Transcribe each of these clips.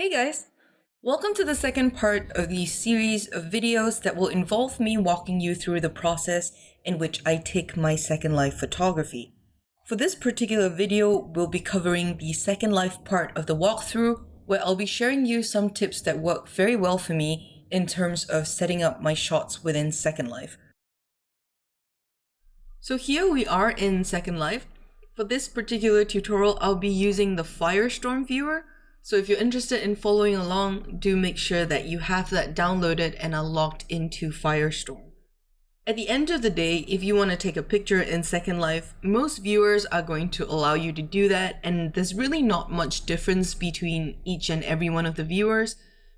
Hey guys! Welcome to the second part of the series of videos that will involve me walking you through the process in which I take my Secondlife photography. For this particular video, we'll be covering the Secondlife part of the walkthrough, where I'll be sharing you some tips that work very well for me in terms of setting up my shots within Secondlife. So here we are in Secondlife. For this particular tutorial, I'll be using the Firestorm viewer. So if you're interested in following along, do make sure that you have that downloaded and are logged into Firestorm. At the end of the day, if you want to take a picture in Secondlife, most viewers are going to allow you to do that, and there's really not much difference between each and every one of the viewers.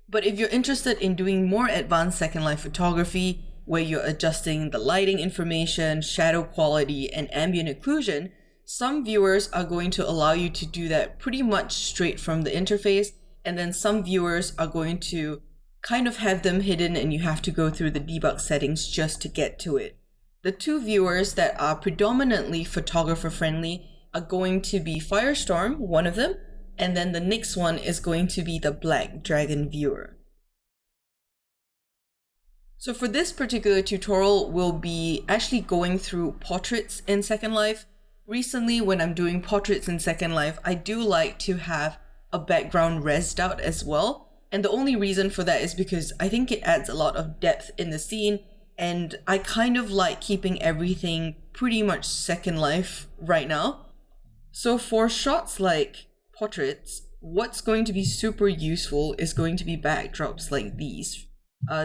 But if you're interested in doing more advanced Secondlife photography, where you're adjusting the lighting information, shadow quality, and ambient occlusion, some viewers are going to allow you to do that pretty much straight from the interface, and then some viewers are going to kind of have them hidden and you have to go through the debug settings just to get to it. The two viewers that are predominantly photographer friendly are going to be Firestorm, one of them, and then the next one is going to be the Black Dragon viewer. So for this particular tutorial, we'll be actually going through portraits in Secondlife. Recently, when I'm doing portraits in Secondlife, I do like to have a background rezzed out as well. And the only reason for that is because I think it adds a lot of depth in the scene, and I kind of like keeping everything pretty much Secondlife right now. So for shots like portraits, what's going to be super useful is going to be backdrops like these.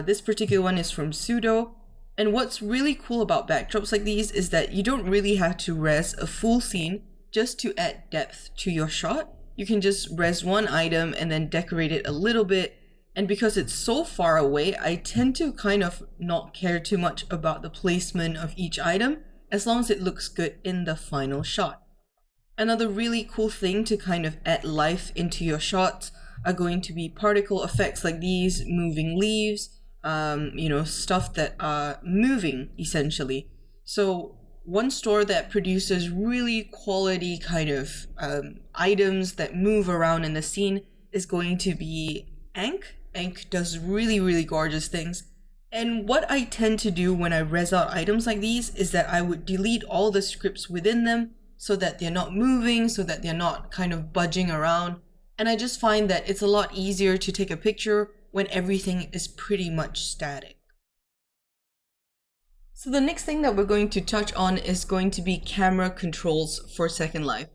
This particular one is from Pseudo. And what's really cool about backdrops like these is that you don't really have to res a full scene just to add depth to your shot. You can just res one item and then decorate it a little bit. And because it's so far away, I tend to kind of not care too much about the placement of each item as long as it looks good in the final shot. Another really cool thing to kind of add life into your shots are going to be particle effects like these, moving leaves, stuff that are moving essentially. So one store that produces really quality kind of items that move around in the scene is going to be Ank. Ank does really gorgeous things. And what I tend to do when I res out items like these is that I would delete all the scripts within them so that they're not moving, so that they're not kind of budging around. And I just find that it's a lot easier to take a picture when everything is pretty much static. So the next thing that we're going to touch on is going to be camera controls for Secondlife.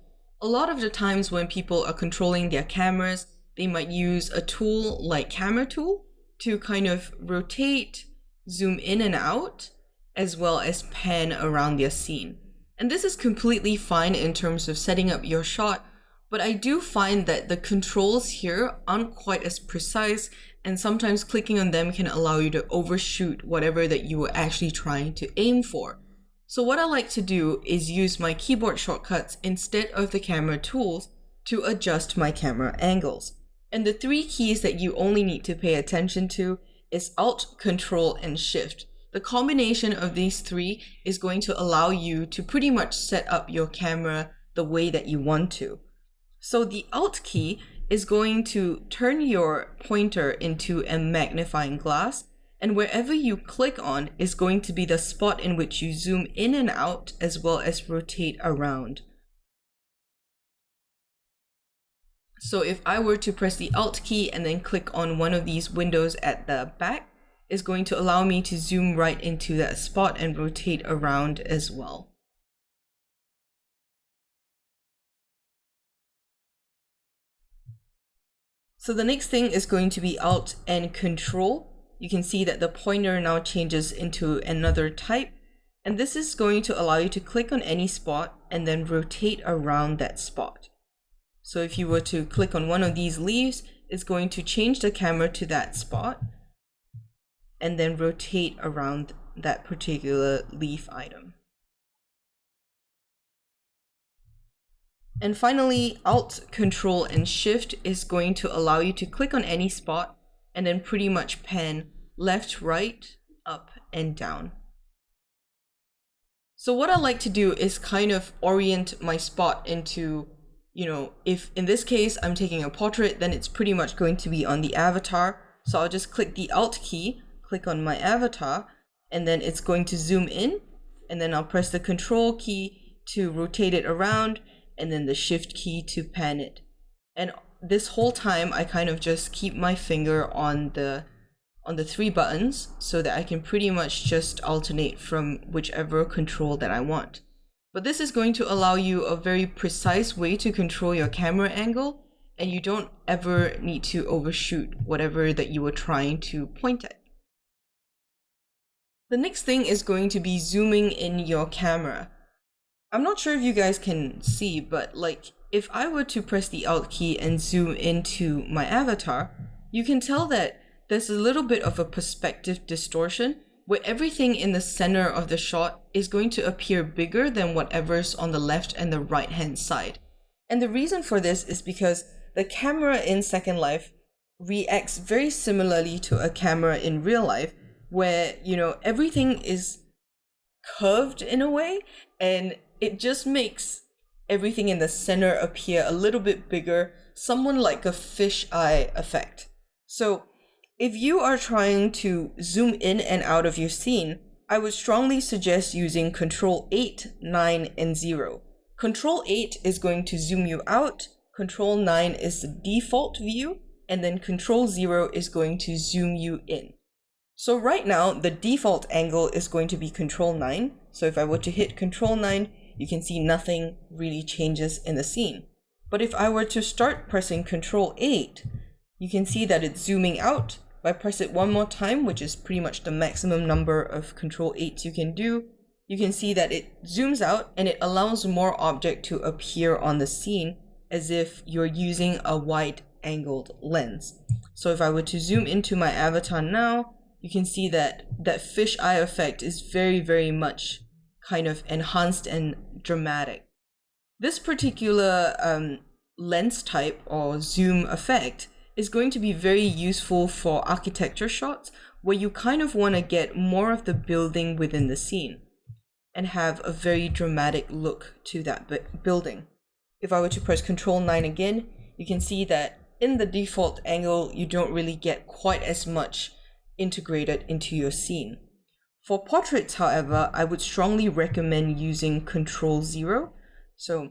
A lot of the times when people are controlling their cameras, they might use a tool like Camera Tool to kind of rotate, zoom in and out, as well as pan around their scene. And this is completely fine in terms of setting up your shot, but I do find that the controls here aren't quite as precise, and sometimes clicking on them can allow you to overshoot whatever that you were actually trying to aim for. So what I like to do is use my keyboard shortcuts instead of the camera tools to adjust my camera angles. And the three keys that you only need to pay attention to is Alt, Control, and Shift. The combination of these three is going to allow you to pretty much set up your camera the way that you want to. So the Alt key is going to turn your pointer into a magnifying glass, and wherever you click on is going to be the spot in which you zoom in and out as well as rotate around. So if I were to press the Alt key and then click on one of these windows at the back, is going to allow me to zoom right into that spot and rotate around as well. So the next thing is going to be Alt and Control. You can see that the pointer now changes into another type, and this is going to allow you to click on any spot and then rotate around that spot. So if you were to click on one of these leaves, it's going to change the camera to that spot and then rotate around that particular leaf item. And finally, Alt, Control, and Shift is going to allow you to click on any spot and then pretty much pan left, right, up, and down. So what I like to do is kind of orient my spot into if in this case I'm taking a portrait, then it's pretty much going to be on the avatar. So I'll just click the Alt key, click on my avatar, and then it's going to zoom in, and then I'll press the Control key to rotate it around, and then the Shift key to pan it. And this whole time I kind of just keep my finger on the 3 buttons so that I can pretty much just alternate from whichever control that I want. But this is going to allow you a very precise way to control your camera angle, and you don't ever need to overshoot whatever that you were trying to point at. The next thing is going to be zooming in your camera. I'm not sure if you guys can see, but like if I were to press the Alt key and zoom into my avatar, you can tell that there's a little bit of a perspective distortion where everything in the center of the shot is going to appear bigger than whatever's on the left and the right hand side. And the reason for this is because the camera in Second Life reacts very similarly to a camera in real life, where, everything is curved in a way, and it just makes everything in the center appear a little bit bigger, somewhat like a fisheye effect. So if you are trying to zoom in and out of your scene, I would strongly suggest using Control 8, 9, and 0. Control 8 is going to zoom you out, Control 9 is the default view, and then Control 0 is going to zoom you in. So right now, the default angle is going to be Control 9. So if I were to hit Control 9, you can see nothing really changes in the scene. But if I were to start pressing Control 8, you can see that it's zooming out. If I press it one more time, which is pretty much the maximum number of Control 8s you can do, you can see that it zooms out and it allows more object to appear on the scene as if you're using a wide-angled lens. So if I were to zoom into my avatar now, you can see that that fisheye effect is very, very much kind of enhanced and dramatic. This particular lens type or zoom effect is going to be very useful for architecture shots where you kind of want to get more of the building within the scene and have a very dramatic look to that building. If I were to press Control 9 again, you can see that in the default angle, you don't really get quite as much integrated into your scene. For portraits, however, I would strongly recommend using Control 0. So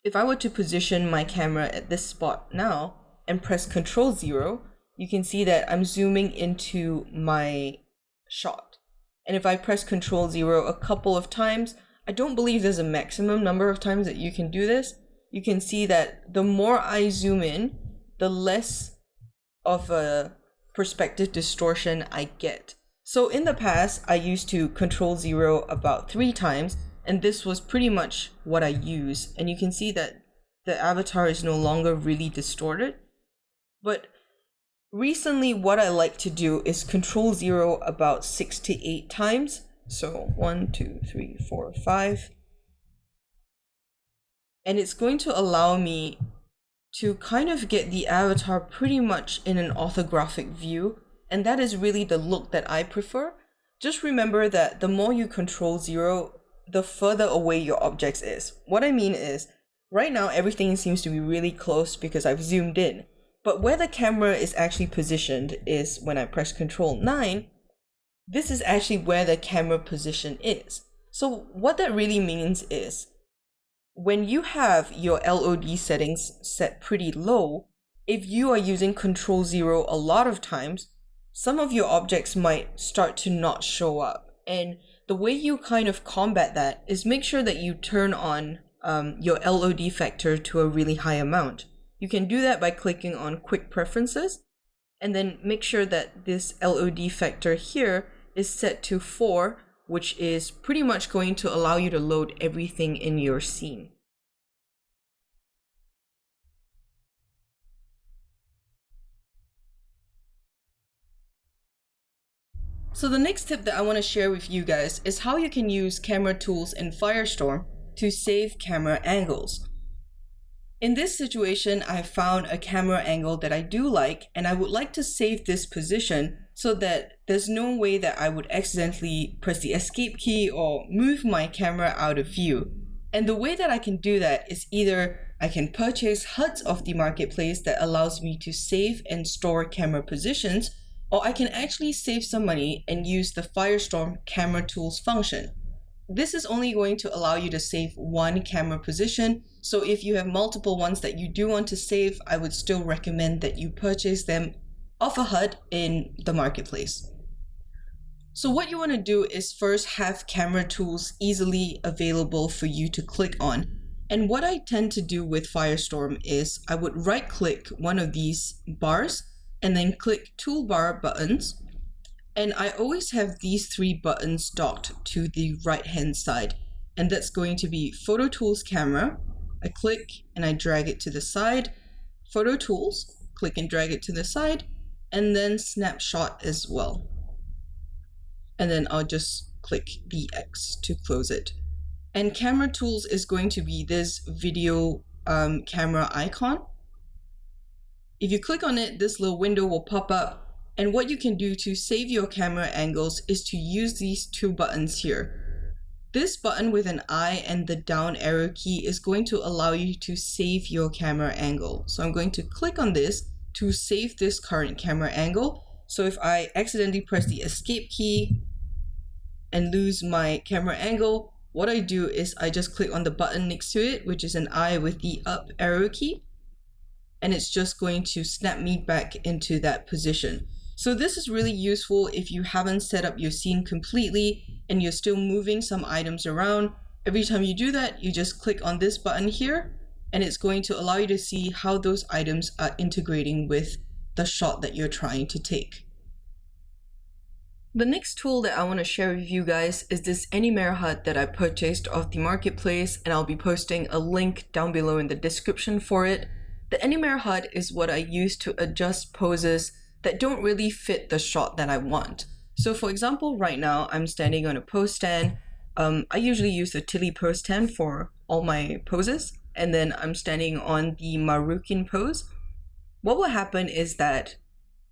if I were to position my camera at this spot now and press Control 0, you can see that I'm zooming into my shot. And if I press Control 0 a couple of times, I don't believe there's a maximum number of times that you can do this. You can see that the more I zoom in, the less of a perspective distortion I get. So in the past, I used to Control 0 about 3 times, and this was pretty much what I use. And you can see that the avatar is no longer really distorted. But recently, what I like to do is Control 0 about 6 to 8 times. So 1, 2, 3, 4, 5. And it's going to allow me to kind of get the avatar pretty much in an orthographic view, and that is really the look that I prefer. Just remember that the more you Control 0, the further away your objects is. What I mean is, right now everything seems to be really close because I've zoomed in, but where the camera is actually positioned is when I press Control 9, this is actually where the camera position is. So what that really means is, when you have your LOD settings set pretty low, if you are using Control 0 a lot of times, some of your objects might start to not show up. And the way you kind of combat that is make sure that you turn on your LOD factor to a really high amount. You can do that by clicking on Quick Preferences, and then make sure that this LOD factor here is set to 4, which is pretty much going to allow you to load everything in your scene. So the next tip that I want to share with you guys is how you can use camera tools in Firestorm to save camera angles. In this situation, I found a camera angle that I do like, and I would like to save this position so that there's no way that I would accidentally press the escape key or move my camera out of view. And the way that I can do that is either I can purchase HUDs off the marketplace that allows me to save and store camera positions, or I can actually save some money and use the Firestorm camera tools function. This is only going to allow you to save one camera position, so if you have multiple ones that you do want to save, I would still recommend that you purchase them off a HUD in the marketplace. So what you want to do is first have camera tools easily available for you to click on. And what I tend to do with Firestorm is I would right click one of these bars and then click toolbar buttons. And I always have these three buttons docked to the right hand side. And that's going to be Phototools camera. I click and I drag it to the side. Phototools, click and drag it to the side. And then snapshot as well. And then I'll just click the X to close it. And camera tools is going to be this video camera icon. If you click on it, this little window will pop up. And what you can do to save your camera angles is to use these two buttons here. This button with an I and the down arrow key is going to allow you to save your camera angle. So I'm going to click on this to save this current camera angle. So if I accidentally press the escape key and lose my camera angle, what I do is I just click on the button next to it, which is an I with the up arrow key, and it's just going to snap me back into that position. So this is really useful if you haven't set up your scene completely and you're still moving some items around. Every time you do that, you just click on this button here, and it's going to allow you to see how those items are integrating with the shot that you're trying to take. The next tool that I want to share with you guys is this Animare Hud that I purchased off the marketplace, and I'll be posting a link down below in the description for it. The Animare Hud is what I use to adjust poses that don't really fit the shot that I want. So for example, right now I'm standing on a pose stand. I usually use the Tilly pose stand for all my poses, and then I'm standing on the Marukin pose. What will happen is that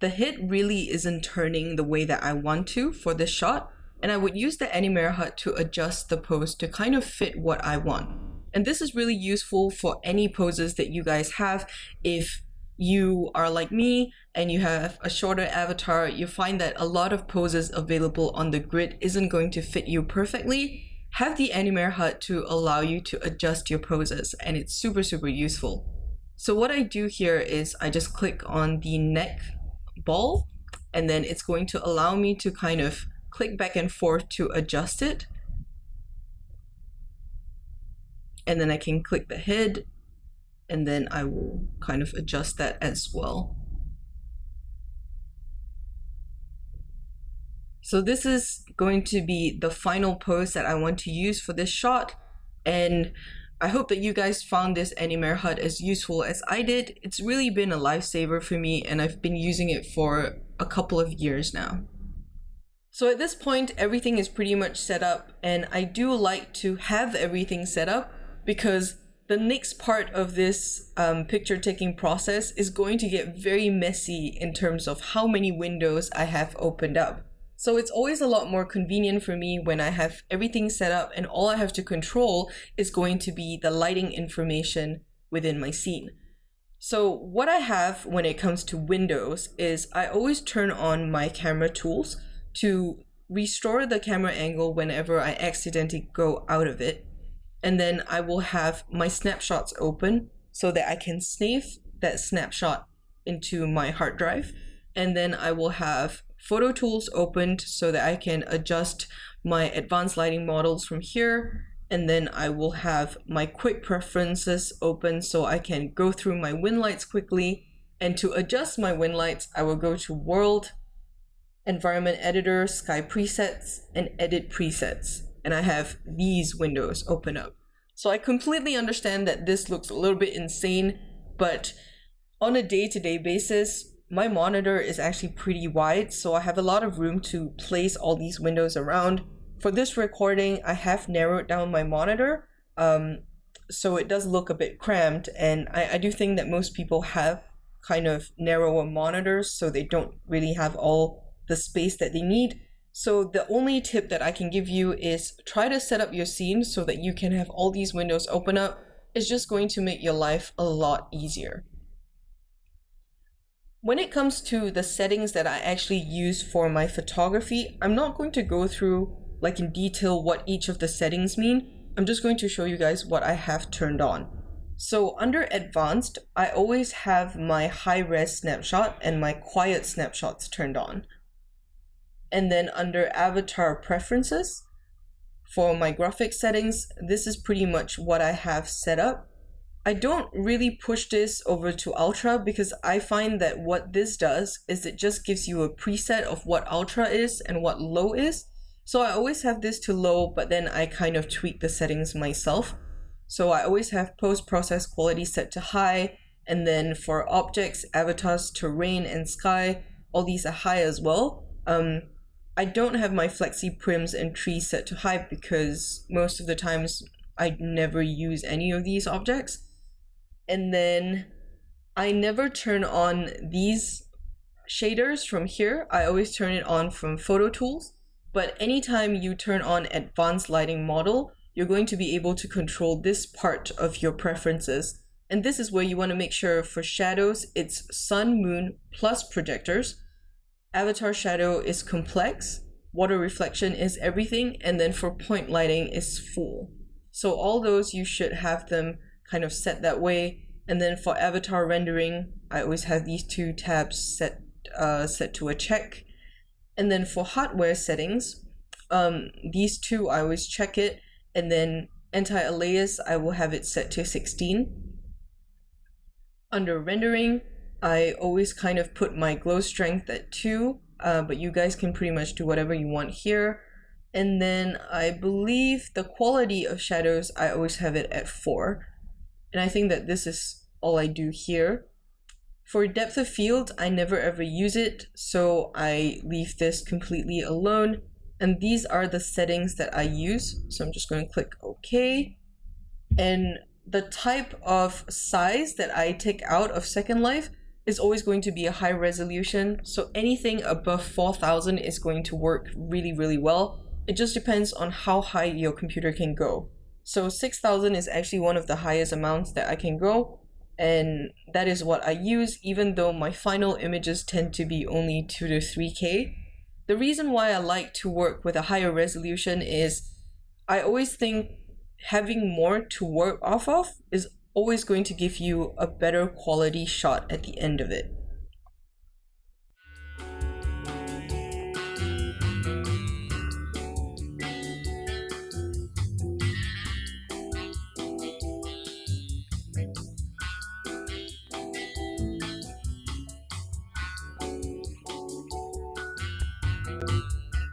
the head really isn't turning the way that I want to for this shot, and I would use the Animare Hud to adjust the pose to kind of fit what I want. And this is really useful for any poses that you guys have. If you are like me and you have a shorter avatar, you find that a lot of poses available on the grid isn't going to fit you perfectly. Have the Animare Hud to allow you to adjust your poses, and it's super useful. So what I do here is I just click on the neck ball, and then it's going to allow me to kind of click back and forth to adjust it. And then I can click the head, and then I will kind of adjust that as well. So this is going to be the final pose that I want to use for this shot, and I hope that you guys found this Animare Hud as useful as I did. It's really been a lifesaver for me, and I've been using it for a couple of years now. So at this point, everything is pretty much set up, and I do like to have everything set up because the next part of this picture taking process is going to get very messy in terms of how many windows I have opened up. So it's always a lot more convenient for me when I have everything set up and all I have to control is going to be the lighting information within my scene. So what I have when it comes to windows is I always turn on my camera tools to restore the camera angle whenever I accidentally go out of it. And then I will have my snapshots open so that I can save that snapshot into my hard drive. And then I will have Phototools opened so that I can adjust my advanced lighting models from here. And then I will have my quick preferences open so I can go through my Windlights quickly. And to adjust my Windlights, I will go to World, Environment Editor, Sky Presets, and Edit Presets. And I have these windows open up. So I completely understand that this looks a little bit insane, but on a day-to-day basis, my monitor is actually pretty wide, so I have a lot of room to place all these windows around. For this recording, I have narrowed down my monitor, so it does look a bit cramped, and I do think that most people have kind of narrower monitors, so they don't really have all the space that they need. So the only tip that I can give you is try to set up your scene so that you can have all these windows open up. is just going to make your life a lot easier. When it comes to the settings that I actually use for my photography, I'm not going to go through like in detail what each of the settings mean. I'm just going to show you guys what I have turned on. So under advanced, I always have my high res snapshot and my quiet snapshots turned on. And then under avatar preferences, for my graphic settings, this is pretty much what I have set up. I don't really push this over to ultra because I find that what this does is it just gives you a preset of what ultra is and what low is. So I always have this to low, but then I kind of tweak the settings myself. So I always have post-process quality set to high, and then for objects, avatars, terrain, and sky, all these are high as well. I don't have my flexi prims and trees set to high because most of the times I never use any of these objects. And then I never turn on these shaders from here. I always turn it on from Phototools. But anytime you turn on advanced lighting model, you're going to be able to control this part of your preferences. And this is where you want to make sure for shadows, it's sun, moon, plus projectors. Avatar shadow is complex. Water reflection is everything. And then for point lighting is full. So all those, you should have them kind of set that way. And then for avatar rendering, I always have these two tabs set to a check. And then for hardware settings, these two I always check it. And then anti-alias, I will have it set to 16. Under rendering, I always kind of put my glow strength at 2, but you guys can pretty much do whatever you want here. And then I believe the quality of shadows, I always have it at 4. And I think that this is all I do here. For depth of field, I never ever use it, so I leave this completely alone. And these are the settings that I use. So I'm just going to click OK. And the type of size that I take out of Secondlife is always going to be a high resolution. So anything above 4000 is going to work really, really well. It just depends on how high your computer can go. So 6000 is actually one of the highest amounts that I can go. And that is what I use, even though my final images tend to be only 2 to 3K. The reason why I like to work with a higher resolution is I always think having more to work off of is always going to give you a better quality shot at the end of it.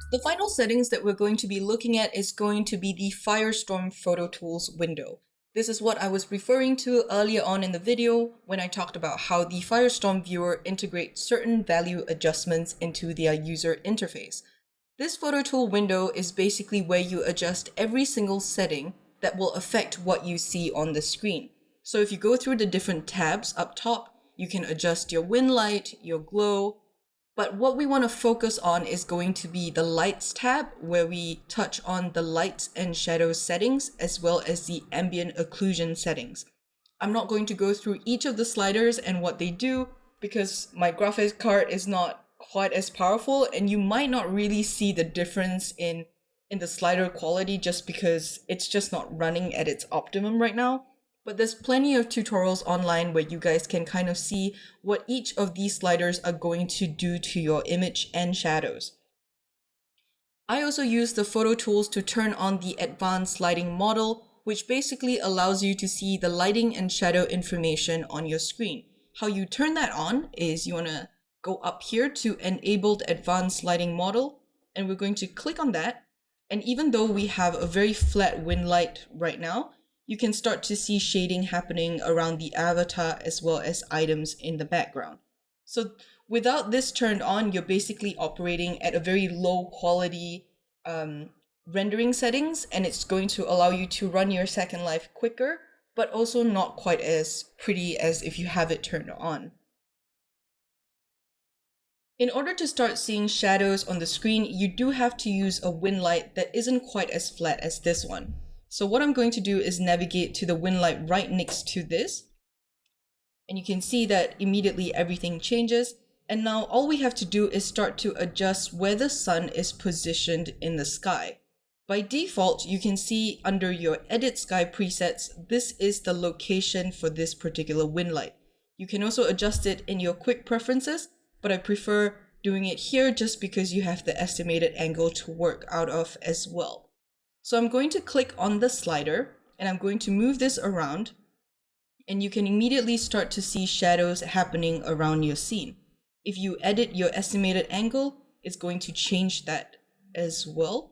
The final settings that we're going to be looking at is going to be the Firestorm Phototools window. This is what I was referring to earlier on in the video when I talked about how the Firestorm viewer integrates certain value adjustments into their user interface. This Phototool window is basically where you adjust every single setting that will affect what you see on the screen. So if you go through the different tabs up top, you can adjust your Windlight, your glow, but what we want to focus on is going to be the lights tab, where we touch on the lights and shadows settings, as well as the ambient occlusion settings. I'm not going to go through each of the sliders and what they do because my graphics card is not quite as powerful, and you might not really see the difference in the slider quality just because it's just not running at its optimum right now. But there's plenty of tutorials online where you guys can kind of see what each of these sliders are going to do to your image and shadows. I also use the Phototools to turn on the advanced lighting model, which basically allows you to see the lighting and shadow information on your screen. How you turn that on is you want to go up here to Enabled Advanced Lighting Model, and we're going to click on that. And even though we have a very flat Windlight right now, you can start to see shading happening around the avatar as well as items in the background. So without this turned on, you're basically operating at a very low quality rendering settings, and it's going to allow you to run your Secondlife quicker, but also not quite as pretty as if you have it turned on. In order to start seeing shadows on the screen, you do have to use a Windlight that isn't quite as flat as this one. So what I'm going to do is navigate to the Windlight right next to this. And you can see that immediately everything changes. And now all we have to do is start to adjust where the sun is positioned in the sky. By default, you can see under your Edit Sky presets, this is the location for this particular Windlight. You can also adjust it in your quick preferences, but I prefer doing it here just because you have the estimated angle to work out of as well. So I'm going to click on the slider and I'm going to move this around, and you can immediately start to see shadows happening around your scene. If you edit your estimated angle, it's going to change that as well.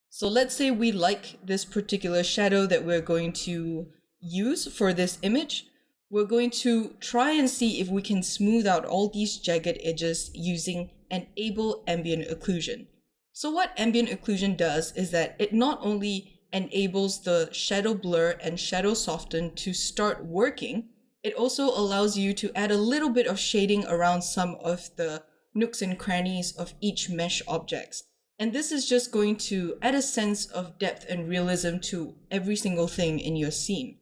So let's say we like this particular shadow that we're going to use for this image. We're going to try and see if we can smooth out all these jagged edges using Enable Ambient Occlusion. So what ambient occlusion does is that it not only enables the shadow blur and shadow soften to start working, it also allows you to add a little bit of shading around some of the nooks and crannies of each mesh objects. And this is just going to add a sense of depth and realism to every single thing in your scene.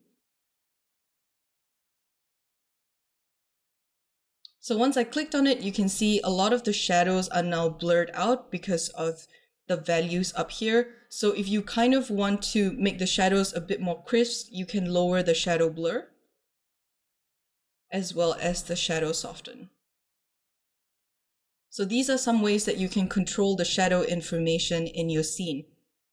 So once I clicked on it, you can see a lot of the shadows are now blurred out because of the values up here. So if you kind of want to make the shadows a bit more crisp, you can lower the shadow blur as well as the shadow soften. So these are some ways that you can control the shadow information in your scene.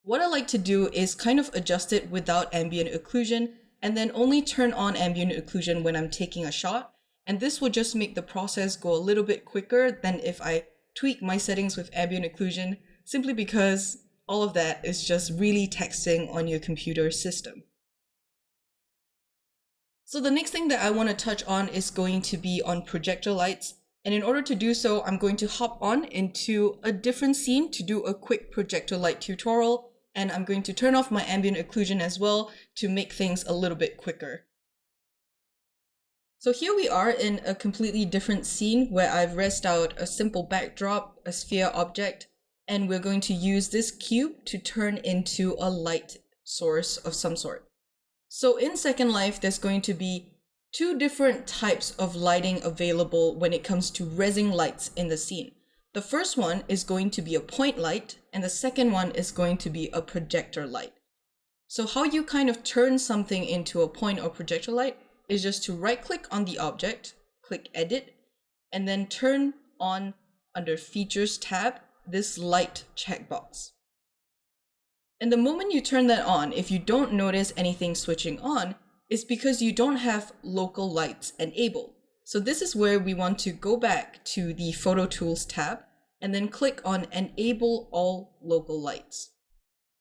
What I like to do is kind of adjust it without ambient occlusion and then only turn on ambient occlusion when I'm taking a shot. And this will just make the process go a little bit quicker than if I tweak my settings with ambient occlusion, simply because all of that is just really taxing on your computer system. So the next thing that I want to touch on is going to be on projector lights. And in order to do so, I'm going to hop on into a different scene to do a quick projector light tutorial. And I'm going to turn off my ambient occlusion as well to make things a little bit quicker. So here we are in a completely different scene where I've rezzed out a simple backdrop, a sphere object, and we're going to use this cube to turn into a light source of some sort. So in Secondlife, there's going to be two different types of lighting available when it comes to rezzing lights in the scene. The first one is going to be a point light, and the second one is going to be a projector light. So how you kind of turn something into a point or projector light is just to right click on the object, click edit, and then turn on under Features tab, this light checkbox. And the moment you turn that on, if you don't notice anything switching on, it's because you don't have local lights enabled. So this is where we want to go back to the Phototools tab and then click on Enable All Local Lights.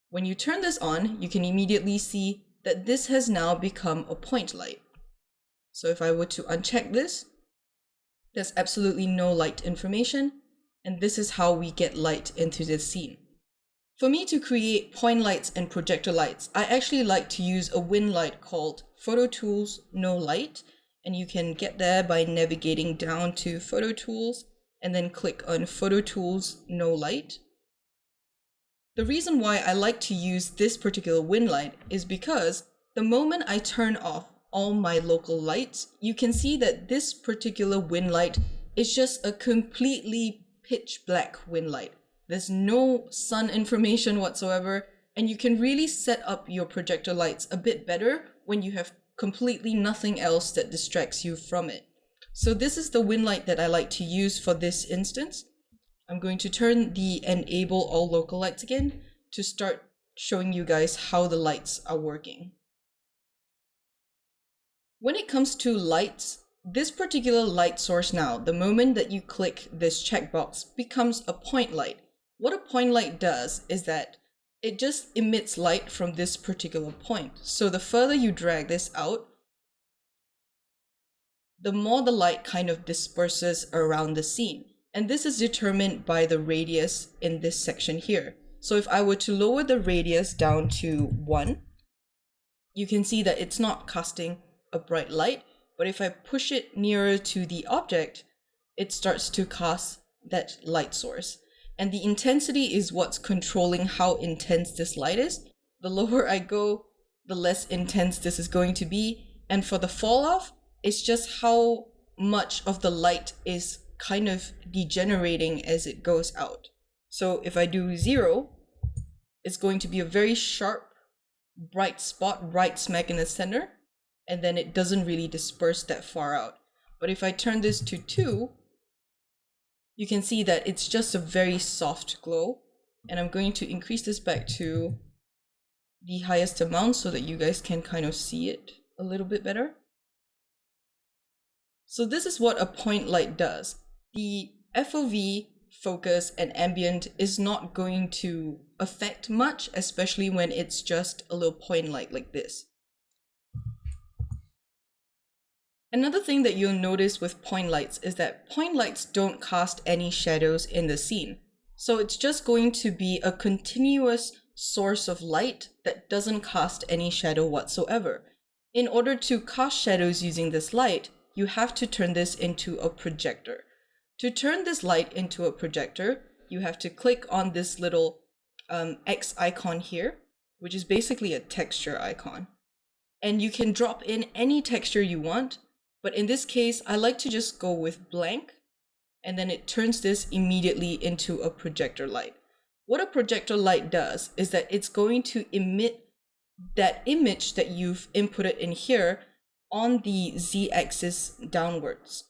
When you turn this on, you can immediately see that this has now become a point light. So if I were to uncheck this, there's absolutely no light information, and this is how we get light into this scene. For me to create point lights and projector lights, I actually like to use a Windlight called Phototools No Light, and you can get there by navigating down to Phototools and then click on Phototools No Light. The reason why I like to use this particular Windlight is because the moment I turn off all my local lights, you can see that this particular Windlight is just a completely pitch black Windlight. There's no sun information whatsoever, and you can really set up your projector lights a bit better when you have completely nothing else that distracts you from it. So this is the Windlight that I like to use for this instance. I'm going to turn the Enable All Local Lights again to start showing you guys how the lights are working. When it comes to lights, this particular light source now, the moment that you click this checkbox, becomes a point light. What a point light does is that it just emits light from this particular point. So the further you drag this out, the more the light kind of disperses around the scene. And this is determined by the radius in this section here. So if I were to lower the radius down to 1, you can see that it's not casting a bright light, but if I push it nearer to the object, it starts to cast that light source. And the intensity is what's controlling how intense this light is. the lower I go, the less intense this is going to be. And for the fall off, it's just how much of the light is kind of degenerating as it goes out. So if I do 0, it's going to be a very sharp, bright spot right smack in the center, and then it doesn't really disperse that far out. But if I turn this to 2, you can see that it's just a very soft glow. And I'm going to increase this back to the highest amount so that you guys can kind of see it a little bit better. So this is what a point light does. The FOV, focus, and ambient is not going to affect much, especially when it's just a little point light like this. Another thing that you'll notice with point lights is that point lights don't cast any shadows in the scene. So it's just going to be a continuous source of light that doesn't cast any shadow whatsoever. In order to cast shadows using this light, you have to turn this into a projector. To turn this light into a projector, you have to click on this little X icon here, which is basically a texture icon. And you can drop in any texture you want, but in this case, I like to just go with blank, and then it turns this immediately into a projector light. What a projector light does is that it's going to emit that image that you've inputted in here on the z-axis downwards.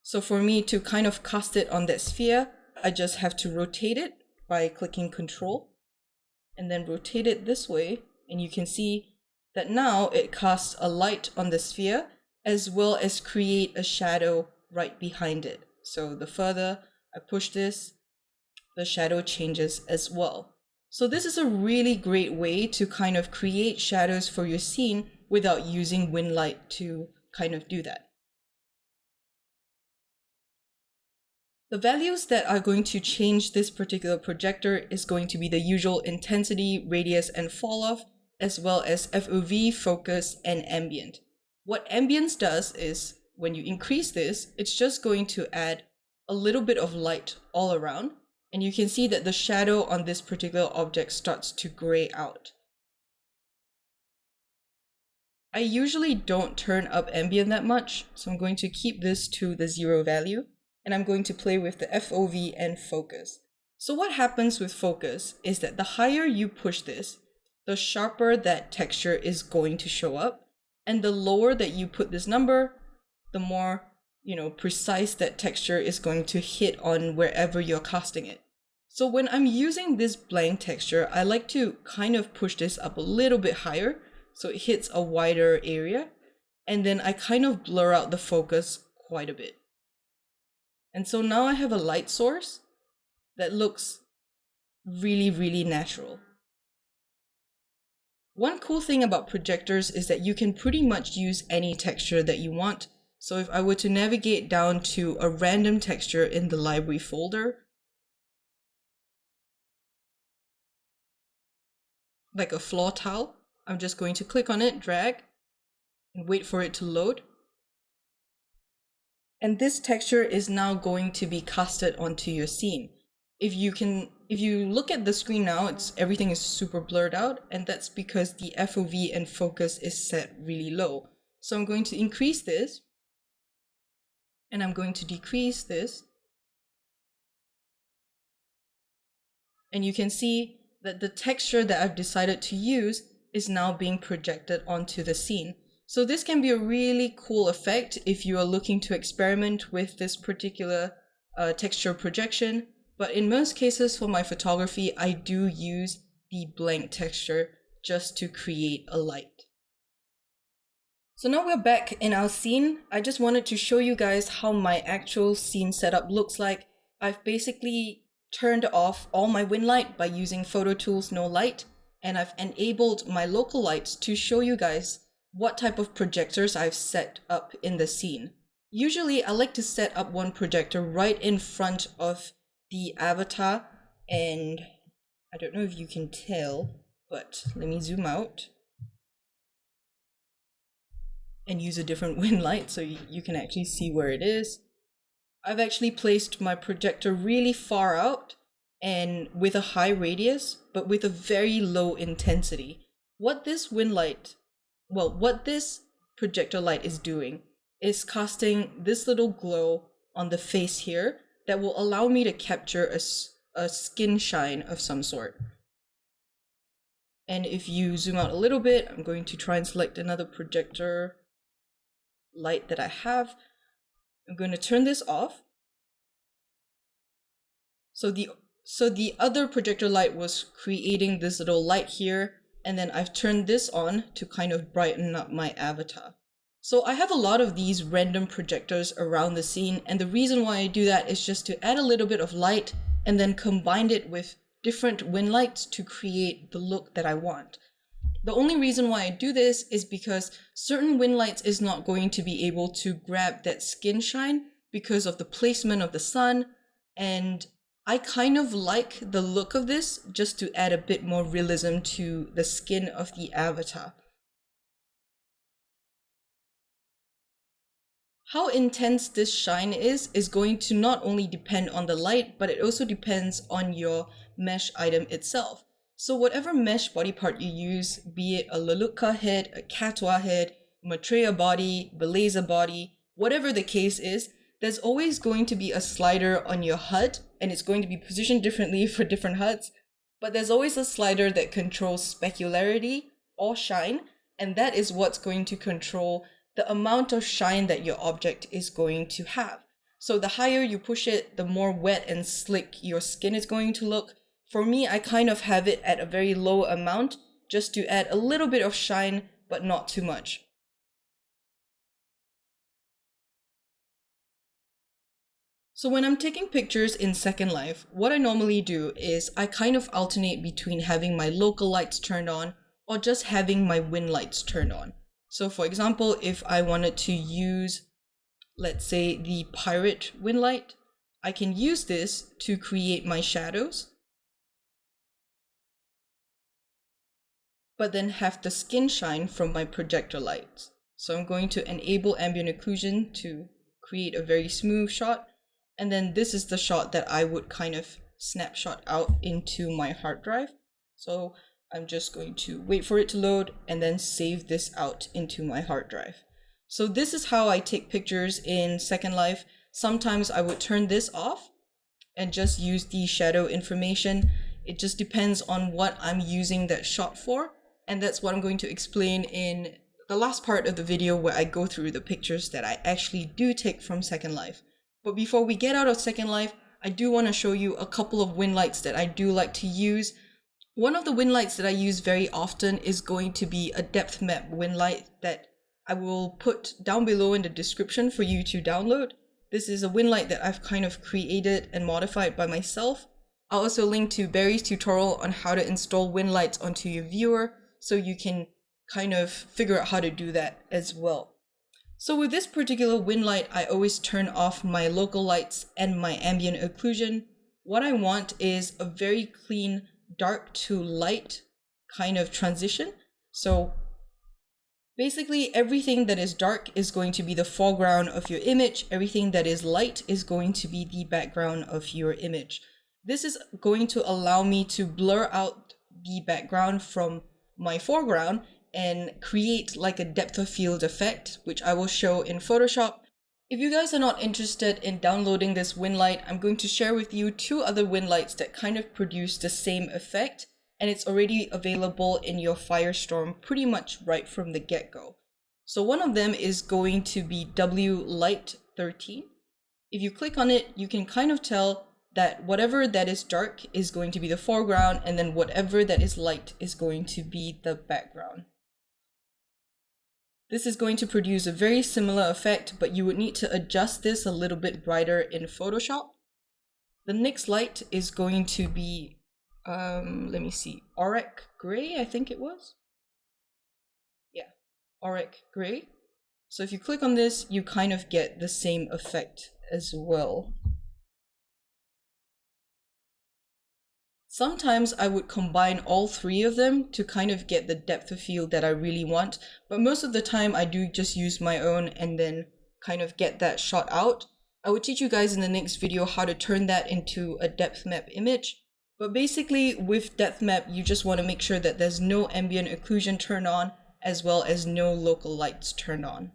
So for me to kind of cast it on that sphere, I just have to rotate it by clicking Control and then rotate it this way, and you can see that now it casts a light on the sphere as well as create a shadow right behind it. So the further I push this, the shadow changes as well. So this is a really great way to kind of create shadows for your scene without using Windlight to kind of do that. The values that are going to change this particular projector is going to be the usual intensity, radius, and fall off, as well as FOV, focus, and ambient. What ambience does is when you increase this, it's just going to add a little bit of light all around, and you can see that the shadow on this particular object starts to gray out. I usually don't turn up ambient that much, so I'm going to keep this to the 0 value, and I'm going to play with the FOV and focus. So what happens with focus is that the higher you push this, the sharper that texture is going to show up, and the lower that you put this number, the more, precise that texture is going to hit on wherever you're casting it. So when I'm using this blank texture, I like to kind of push this up a little bit higher so it hits a wider area, and then I kind of blur out the focus quite a bit. And so now I have a light source that looks really, really natural. One cool thing about projectors is that you can pretty much use any texture that you want. So if I were to navigate down to a random texture in the library folder, like a floor tile, I'm just going to click on it, drag, and wait for it to load. And this texture is now going to be casted onto your scene. If you look at the screen now, everything is super blurred out, and that's because the FOV and focus is set really low. So I'm going to increase this, and I'm going to decrease this. And you can see that the texture that I've decided to use is now being projected onto the scene. So this can be a really cool effect if you are looking to experiment with this particular texture projection. But in most cases for my photography, I do use the blank texture just to create a light. So now we're back in our scene. I just wanted to show you guys how my actual scene setup looks like. I've basically turned off all my Windlight by using Phototools No Light, and I've enabled my local lights to show you guys what type of projectors I've set up in the scene. Usually I like to set up one projector right in front of the avatar, and I don't know if you can tell, but let me zoom out and use a different Windlight so you can actually see where it is. I've actually placed my projector really far out, and with a high radius, but with a very low intensity. What this projector light is doing is casting this little glow on the face here that will allow me to capture a skin shine of some sort. And if you zoom out a little bit, I'm going to try and select another projector light that I have. I'm going to turn this off. So the other projector light was creating this little light here, and then I've turned this on to kind of brighten up my avatar. So I have a lot of these random projectors around the scene, and the reason why I do that is just to add a little bit of light and then combine it with different wind lights to create the look that I want. The only reason why I do this is because certain wind lights is not going to be able to grab that skin shine because of the placement of the sun, and I kind of like the look of this just to add a bit more realism to the skin of the avatar. How intense this shine is going to not only depend on the light, but it also depends on your mesh item itself. So whatever mesh body part you use, be it a Lelutka head, a Katoa head, Maitreya body, Beleza body, whatever the case is, there's always going to be a slider on your HUD, and it's going to be positioned differently for different HUDs, but there's always a slider that controls specularity or shine, and that is what's going to control the amount of shine that your object is going to have. So the higher you push it, the more wet and slick your skin is going to look. For me, I kind of have it at a very low amount just to add a little bit of shine, but not too much. So when I'm taking pictures in Secondlife, what I normally do is I kind of alternate between having my local lights turned on or just having my wind lights turned on. So for example, if I wanted to use, let's say, the pirate wind light, I can use this to create my shadows, but then have the skin shine from my projector lights. So I'm going to enable ambient occlusion to create a very smooth shot. And then this is the shot that I would kind of snapshot out into my hard drive. So I'm just going to wait for it to load and then save this out into my hard drive. So this is how I take pictures in Secondlife. Sometimes I would turn this off and just use the shadow information. It just depends on what I'm using that shot for. And that's what I'm going to explain in the last part of the video where I go through the pictures that I actually do take from Secondlife. But before we get out of Secondlife, I do want to show you a couple of wind lights that I do like to use. One of the wind lights that I use very often is going to be a depth map wind light that I will put down below in the description for you to download. This is a wind light that I've kind of created and modified by myself. I'll also link to Barry's tutorial on how to install wind lights onto your viewer so you can kind of figure out how to do that as well. So with this particular wind light, I always turn off my local lights and my ambient occlusion. What I want is a very clean dark to light kind of transition. So basically everything that is dark is going to be the foreground of your image. Everything that is light is going to be the background of your image. This is going to allow me to blur out the background from my foreground and create like a depth of field effect, which I will show in Photoshop. If you guys are not interested in downloading this wind light, I'm going to share with you two other wind lights that kind of produce the same effect, and it's already available in your Firestorm pretty much right from the get-go. So one of them is going to be Windlight 13. If you click on it, you can kind of tell that whatever that is dark is going to be the foreground, and then whatever that is light is going to be the background. This is going to produce a very similar effect, but you would need to adjust this a little bit brighter in Photoshop. The next light is going to be, let me see, Auric Gray, I think it was. Yeah, Auric Gray. So if you click on this, you kind of get the same effect as well. Sometimes I would combine all three of them to kind of get the depth of field that I really want, but most of the time I do just use my own and then kind of get that shot out. I will teach you guys in the next video how to turn that into a depth map image. But basically with depth map, you just want to make sure that there's no ambient occlusion turned on, as well as no local lights turned on.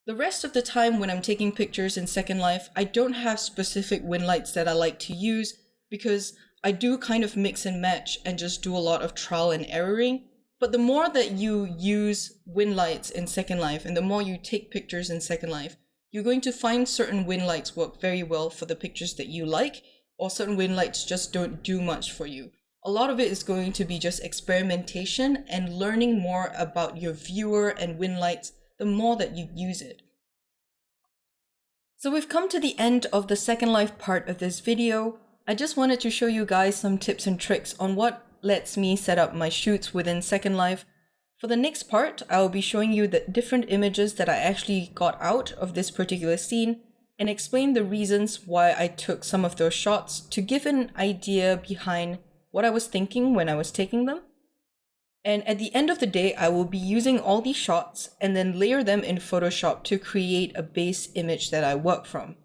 The rest of the time when I'm taking pictures in Secondlife, I don't have specific wind lights that I like to use because I do kind of mix and match and just do a lot of trial and erroring. But the more that you use wind lights in Secondlife and the more you take pictures in Secondlife, you're going to find certain wind lights work very well for the pictures that you like, or certain wind lights just don't do much for you. A lot of it is going to be just experimentation and learning more about your viewer and wind lights the more that you use it. So we've come to the end of the Secondlife part of this video. I just wanted to show you guys some tips and tricks on what lets me set up my shoots within Secondlife. For the next part, I will be showing you the different images that I actually got out of this particular scene and explain the reasons why I took some of those shots to give an idea behind what I was thinking when I was taking them. And at the end of the day, I will be using all these shots and then layer them in Photoshop to create a base image that I work from.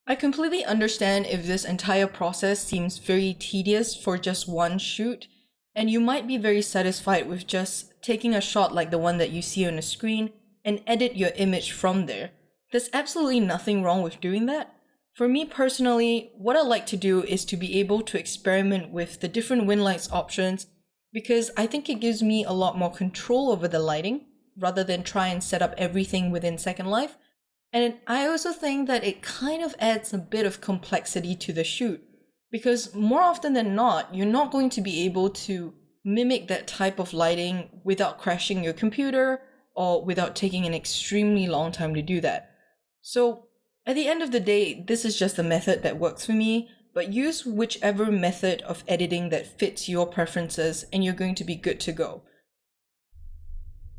I completely understand if this entire process seems very tedious for just one shoot, and you might be very satisfied with just taking a shot like the one that you see on the screen and edit your image from there. There's absolutely nothing wrong with doing that. For me personally, what I like to do is to be able to experiment with the different wind lights options because I think it gives me a lot more control over the lighting rather than try and set up everything within Secondlife. And I also think that it kind of adds a bit of complexity to the shoot because more often than not, you're not going to be able to mimic that type of lighting without crashing your computer or without taking an extremely long time to do that. So at the end of the day, this is just the method that works for me, but use whichever method of editing that fits your preferences and you're going to be good to go.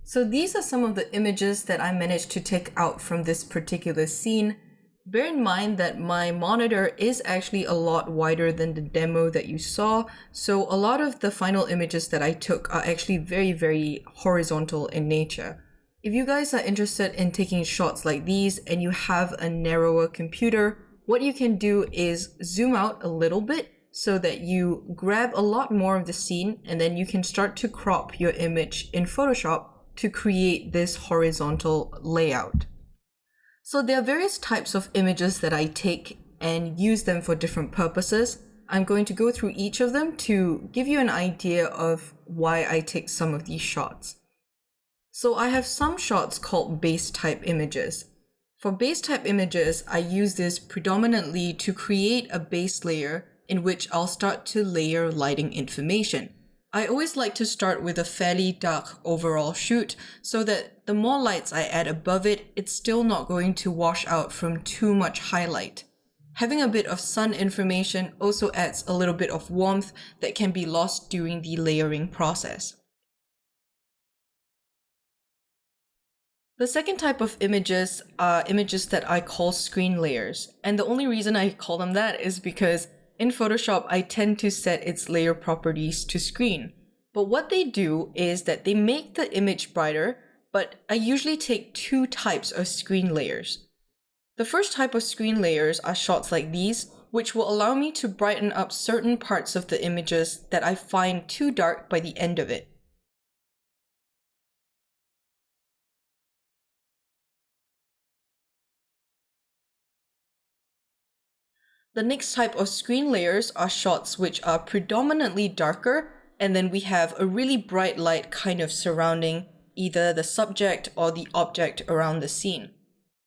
So these are some of the images that I managed to take out from this particular scene. Bear in mind that my monitor is actually a lot wider than the demo that you saw, so a lot of the final images that I took are actually very, very horizontal in nature. If you guys are interested in taking shots like these and you have a narrower computer, what you can do is zoom out a little bit so that you grab a lot more of the scene and then you can start to crop your image in Photoshop to create this horizontal layout. So there are various types of images that I take and use them for different purposes. I'm going to go through each of them to give you an idea of why I take some of these shots. So I have some shots called base type images. For base type images, I use this predominantly to create a base layer in which I'll start to layer lighting information. I always like to start with a fairly dark overall shoot so that the more lights I add above it, it's still not going to wash out from too much highlight. Having a bit of sun information also adds a little bit of warmth that can be lost during the layering process. The second type of images are images that I call screen layers, and the only reason I call them that is because in Photoshop I tend to set its layer properties to screen. But what they do is that they make the image brighter, but I usually take two types of screen layers. The first type of screen layers are shots like these, which will allow me to brighten up certain parts of the images that I find too dark by the end of it. The next type of screen layers are shots which are predominantly darker, and then we have a really bright light kind of surrounding either the subject or the object around the scene.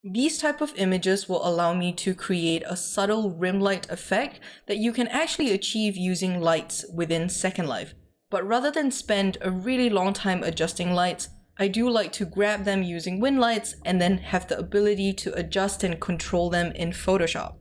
These type of images will allow me to create a subtle rim light effect that you can actually achieve using lights within Secondlife. But rather than spend a really long time adjusting lights, I do like to grab them using wind lights and then have the ability to adjust and control them in Photoshop.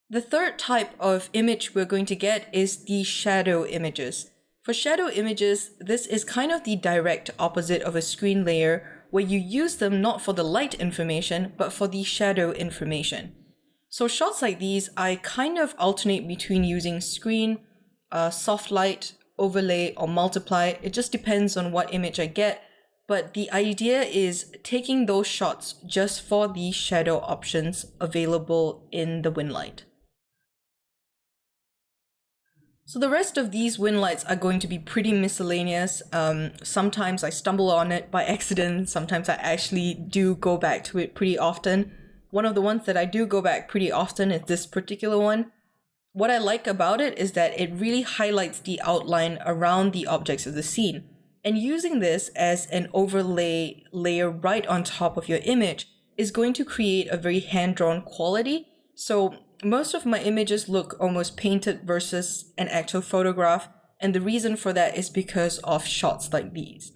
The third type of image we're going to get is the shadow images. For shadow images, this is kind of the direct opposite of a screen layer where you use them not for the light information, but for the shadow information. So shots like these, I kind of alternate between using screen, soft light, overlay, or multiply. It just depends on what image I get. but the idea is taking those shots just for the shadow options available in the Windlight. So the rest of these Windlights are going to be pretty miscellaneous. Sometimes I stumble on it by accident, sometimes I actually do go back to it pretty often. One of the ones that I do go back pretty often is this particular one. What I like about it is that it really highlights the outline around the objects of the scene. And using this as an overlay layer right on top of your image is going to create a very hand-drawn quality. So most of my images look almost painted versus an actual photograph, and the reason for that is because of shots like these.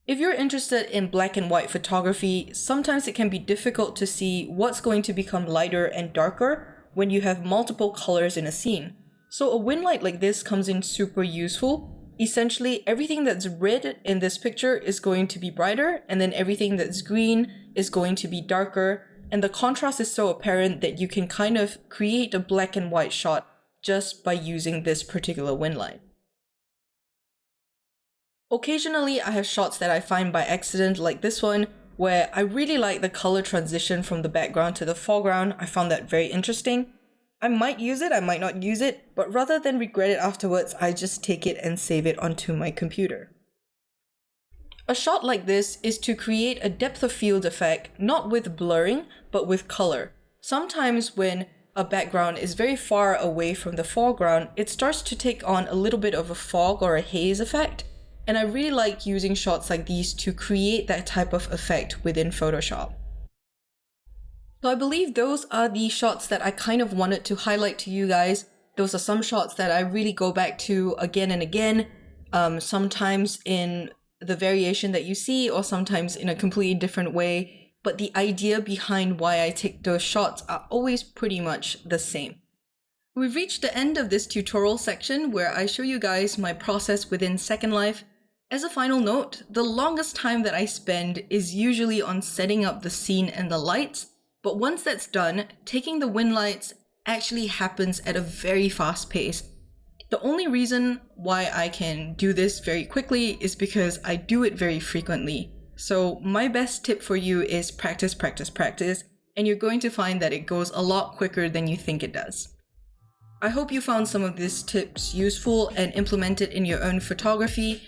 If you're interested in black and white photography, sometimes it can be difficult to see what's going to become lighter and darker when you have multiple colors in a scene. So a Windlight like this comes in super useful. Essentially, everything that's red in this picture is going to be brighter, and then everything that's green is going to be darker. And the contrast is so apparent that you can kind of create a black and white shot just by using this particular Windlight. Occasionally, I have shots that I find by accident, like this one, where I really like the color transition from the background to the foreground. I found that very interesting. I might use it, I might not use it, but rather than regret it afterwards, I just take it and save it onto my computer. A shot like this is to create a depth of field effect, not with blurring, but with color. Sometimes when a background is very far away from the foreground, it starts to take on a little bit of a fog or a haze effect, and I really like using shots like these to create that type of effect within Photoshop. So I believe those are the shots that I kind of wanted to highlight to you guys. Those are some shots that I really go back to again and again, sometimes in the variation that you see, or sometimes in a completely different way, but the idea behind why I take those shots are always pretty much the same. We've reached the end of this tutorial section where I show you guys my process within Secondlife. As a final note, the longest time that I spend is usually on setting up the scene and the lights, but once that's done, taking the Windlights actually happens at a very fast pace. The only reason why I can do this very quickly is because I do it very frequently. So my best tip for you is practice, practice, practice, and you're going to find that it goes a lot quicker than you think it does. I hope you found some of these tips useful and implement it in your own photography.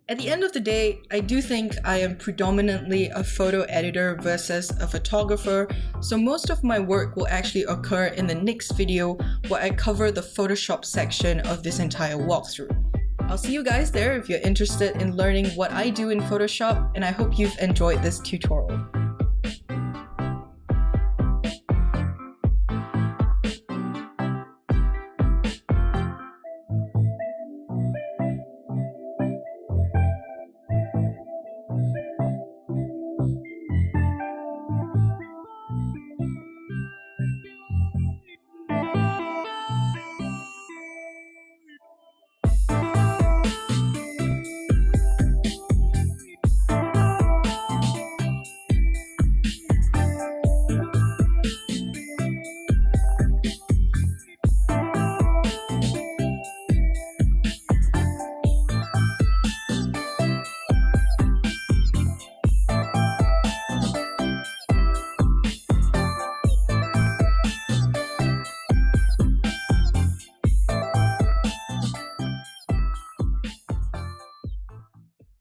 At the end of the day, I do think I am predominantly a photo editor versus a photographer, so most of my work will actually occur in the next video where I cover the Photoshop section of this entire walkthrough. I'll see you guys there if you're interested in learning what I do in Photoshop, and I hope you've enjoyed this tutorial.